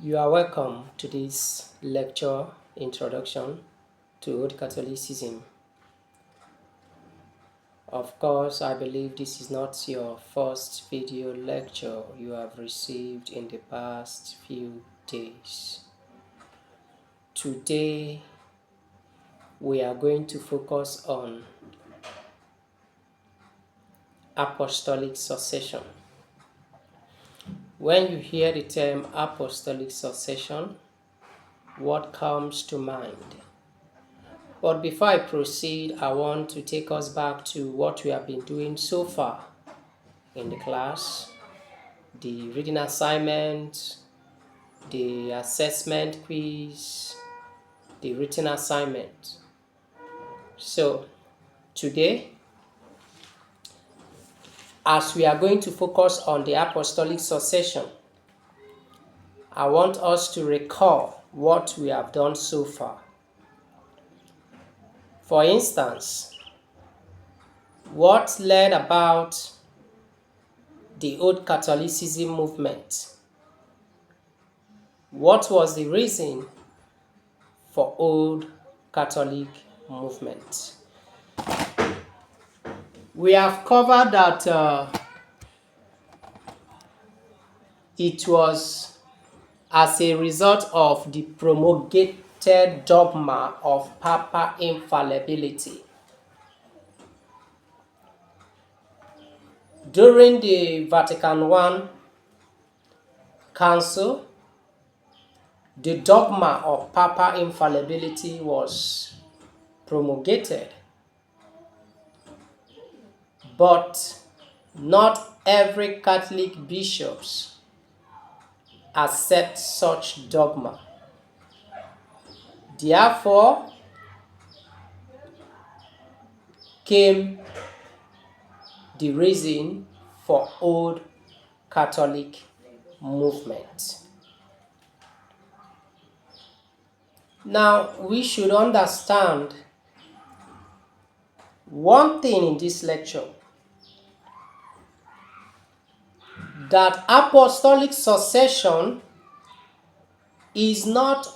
You are welcome to this lecture introduction to Old Catholicism. Of course, I believe this is not your first video lecture you have received in the past few days. Today, we are going to focus on Apostolic Succession. When you hear the term Apostolic Succession, what comes to mind? But before I proceed, I want to take us back to what we have been doing so far in the class, the reading assignment, the assessment quiz, the written assignment. So today, as we are going to focus on the Apostolic Succession, I want us to recall what we have done so far. For instance, what led about the Old Catholicism movement? What was the reason for Old Catholic movement? We have covered that it was as a result of the promulgated dogma of papal infallibility. During the Vatican I Council, the dogma of papal infallibility was promulgated, but not every Catholic bishops accept such dogma. Therefore, came the reason for Old Catholic movement. Now, we should understand one thing in this lecture, that Apostolic Succession is not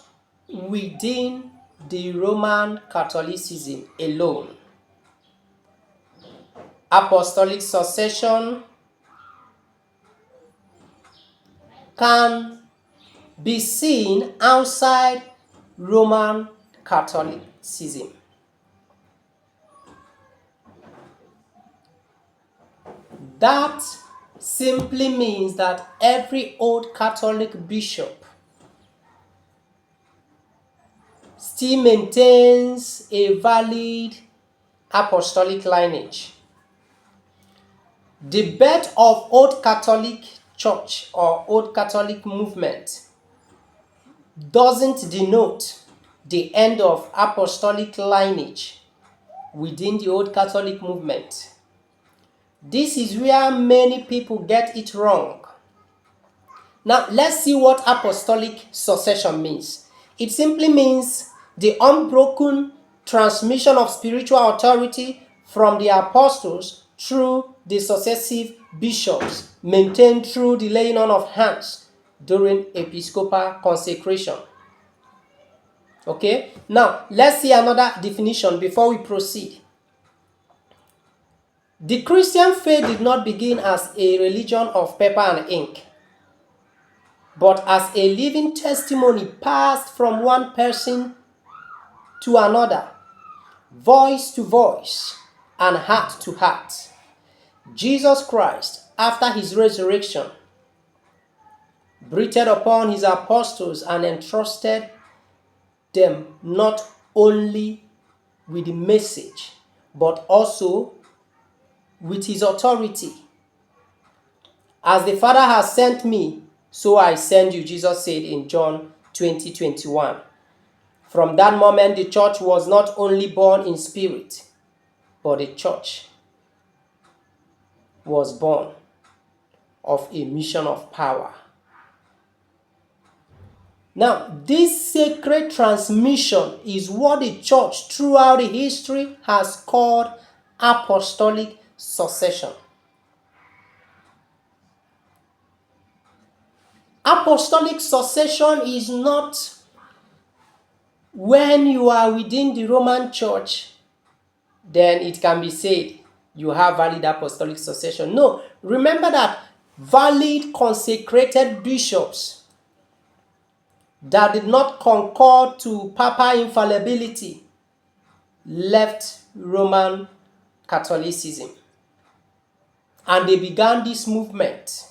within the Roman Catholicism alone. Apostolic Succession can be seen outside Roman Catholicism. That simply means that every Old Catholic bishop still maintains a valid apostolic lineage. The birth of Old Catholic Church or Old Catholic movement doesn't denote the end of apostolic lineage within the Old Catholic movement. This is where many people get it wrong. Now, let's see what apostolic succession means. It simply means the unbroken transmission of spiritual authority from the apostles through the successive bishops, maintained through the laying on of hands during episcopal consecration. Okay, now let's see another definition before we proceed. The Christian faith did not begin as a religion of paper and ink, but as a living testimony passed from one person to another, voice to voice, and heart to heart. Jesus Christ, after his resurrection, breathed upon his apostles and entrusted them not only with the message, but also with his authority. As the Father has sent me, so I send you, Jesus said in John 20:21. From that moment, the church was not only born in spirit, but the church was born of a mission of power. Now, this sacred transmission is what the church throughout the history has called apostolic succession. Apostolic succession is not when you are within the Roman Church, then it can be said you have valid apostolic succession. No, remember that valid consecrated bishops that did not concur to papal infallibility left Roman Catholicism, and they began this movement.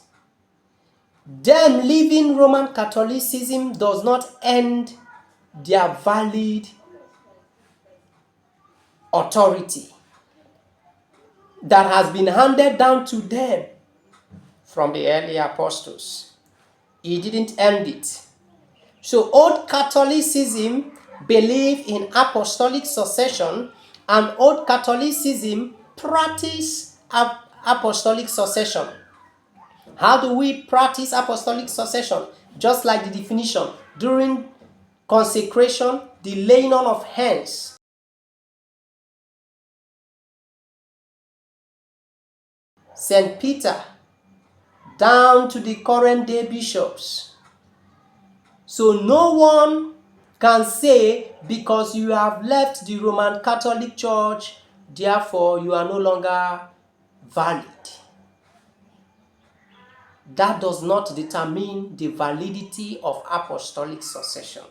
Them leaving Roman Catholicism does not end their valid authority that has been handed down to them from the early apostles. He didn't end it. So Old Catholicism believed in apostolic succession, and Old Catholicism practiced apostolic succession. How do we practice apostolic succession? Just like the definition, during consecration, the laying on of hands. St. Peter, down to the current day bishops. So no one can say because you have left the Roman Catholic Church, therefore you are no longer valid. That does not determine the validity of apostolic succession.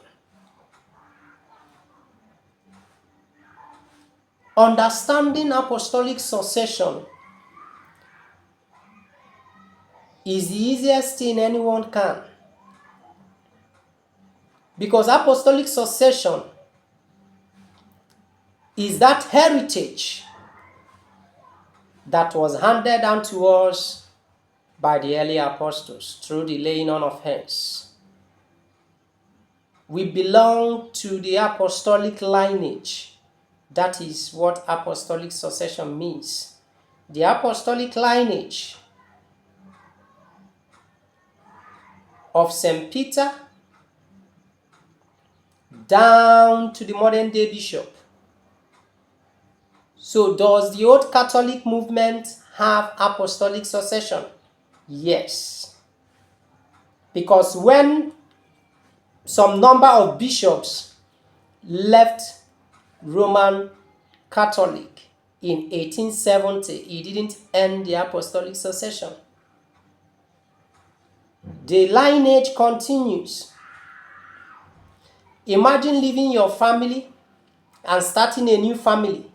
Understanding apostolic succession is the easiest thing anyone can. Because apostolic succession is that heritage that was handed down to us by the early apostles through the laying on of hands. We belong to the apostolic lineage. That is what apostolic succession means. The apostolic lineage of St. Peter down to the modern day bishop. So does the old Catholic movement have apostolic succession? Yes. Because when some number of bishops left Roman Catholic in 1870, it didn't end the apostolic succession. The lineage continues. Imagine leaving your family and starting a new family.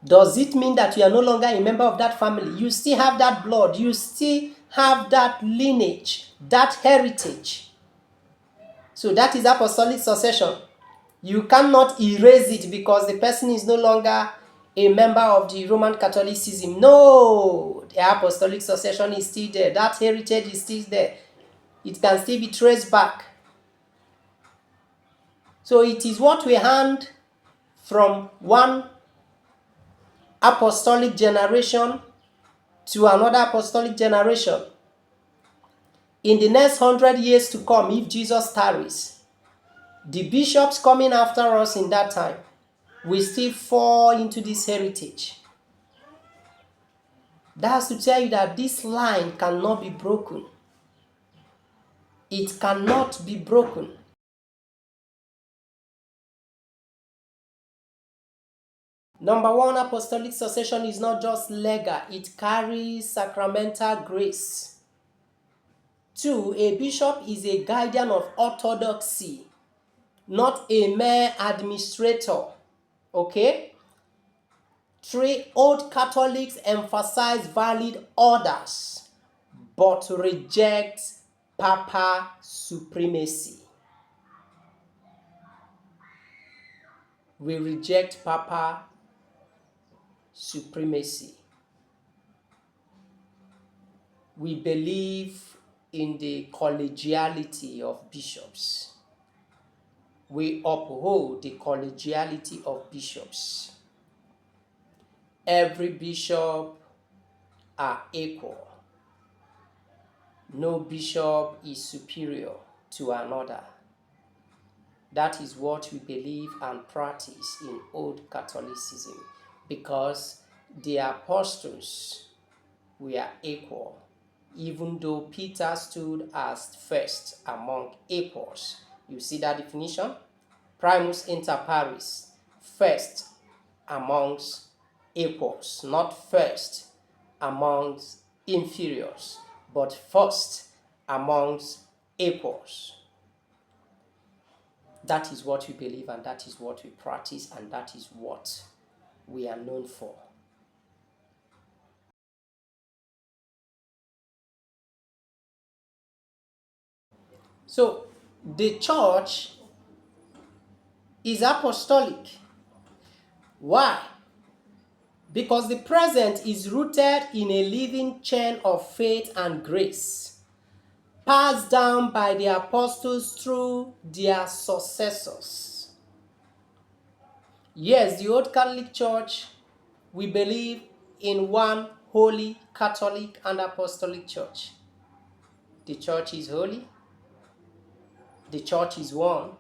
Does it mean that you are no longer a member of that family? You still have that blood. You still have that lineage, that heritage. So that is apostolic succession. You cannot erase it because the person is no longer a member of the Roman Catholicism. No, the apostolic succession is still there. That heritage is still there. It can still be traced back. So it is what we hand from one apostolic generation to another apostolic generation. In the next 100 years to come, if Jesus tarries, the bishops coming after us in that time will still fall into this heritage. That's to tell you that this line cannot be broken. It cannot be broken. Number one, apostolic succession is not just legal, it carries sacramental grace. 2, a bishop is a guardian of orthodoxy, not a mere administrator. Okay? 3, old Catholics emphasize valid orders, but reject papal supremacy. We reject papal supremacy. We believe in the collegiality of bishops. We uphold the collegiality of bishops. Every bishop are equal. No bishop is superior to another. That is what we believe and practice in Old Catholicism, because the apostles were equal. even though Peter stood as first among equals. You see that definition? Primus inter pares, first amongst equals, not first amongst inferiors, but first amongst equals. That is what we believe, and that is what we practice, and that is what we are known for. So, the church is apostolic. Why? Because the present is rooted in a living chain of faith and grace, passed down by the apostles through their successors. Yes, the old Catholic Church, we believe in one holy Catholic and Apostolic Church. The church is holy, the church is one,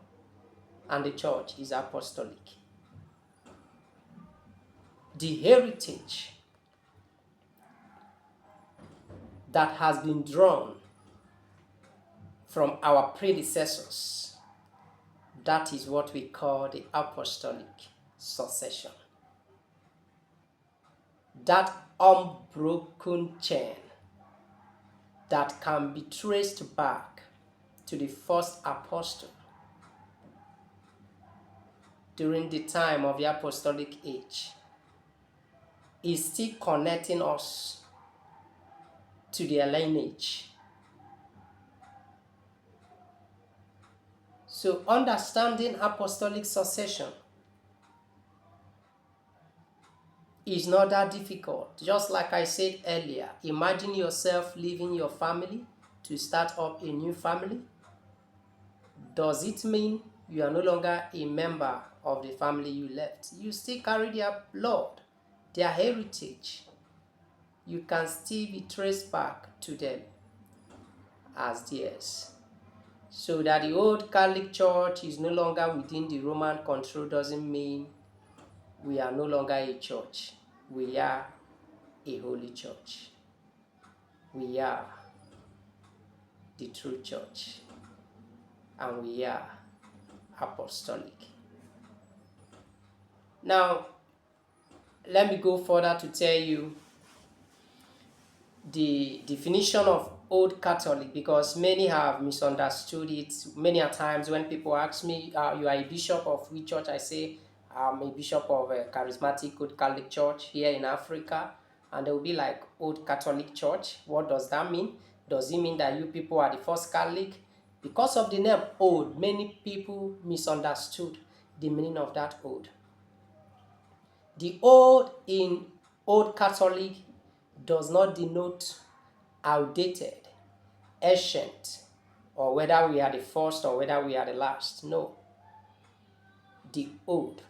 and the church is apostolic. The heritage that has been drawn from our predecessors, that is what we call the Apostolic Succession. That unbroken chain that can be traced back to the first apostle during the time of the apostolic age is still connecting us to their lineage. So understanding apostolic succession is not that difficult. Just like I said earlier, imagine yourself leaving your family to start up a new family. Does it mean you are no longer a member of the family you left? You still carry their blood, their heritage. You can still be traced back to them as theirs. So that the old Catholic Church is no longer within the Roman control doesn't mean we are no longer a church. We are a holy church. We are the true church. And we are apostolic. Now, let me go further to tell you the definition of old Catholic, because many have misunderstood it. Many a times when people ask me, you are a bishop of which church? I say, I'm a bishop of a charismatic old Catholic church here in Africa. And they will be like, old Catholic church, what does that mean? Does it mean that you people are the first Catholic? Because of the name old, many people misunderstood the meaning of that old. The old in old Catholic does not denote outdated, ancient, or whether we are the first or whether we are the last. No. The old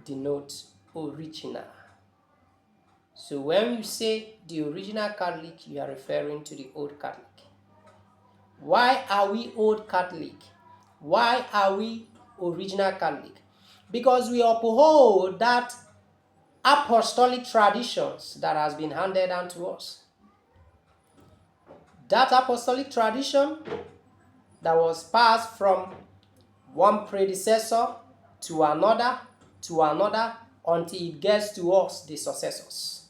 denotes original. So when you say the original Catholic, you are referring to the old Catholic. Why are we old Catholic? Why are we original Catholic? Because we uphold that apostolic traditions that has been handed down to us. That apostolic tradition that was passed from one predecessor to another until it gets to us, the successors.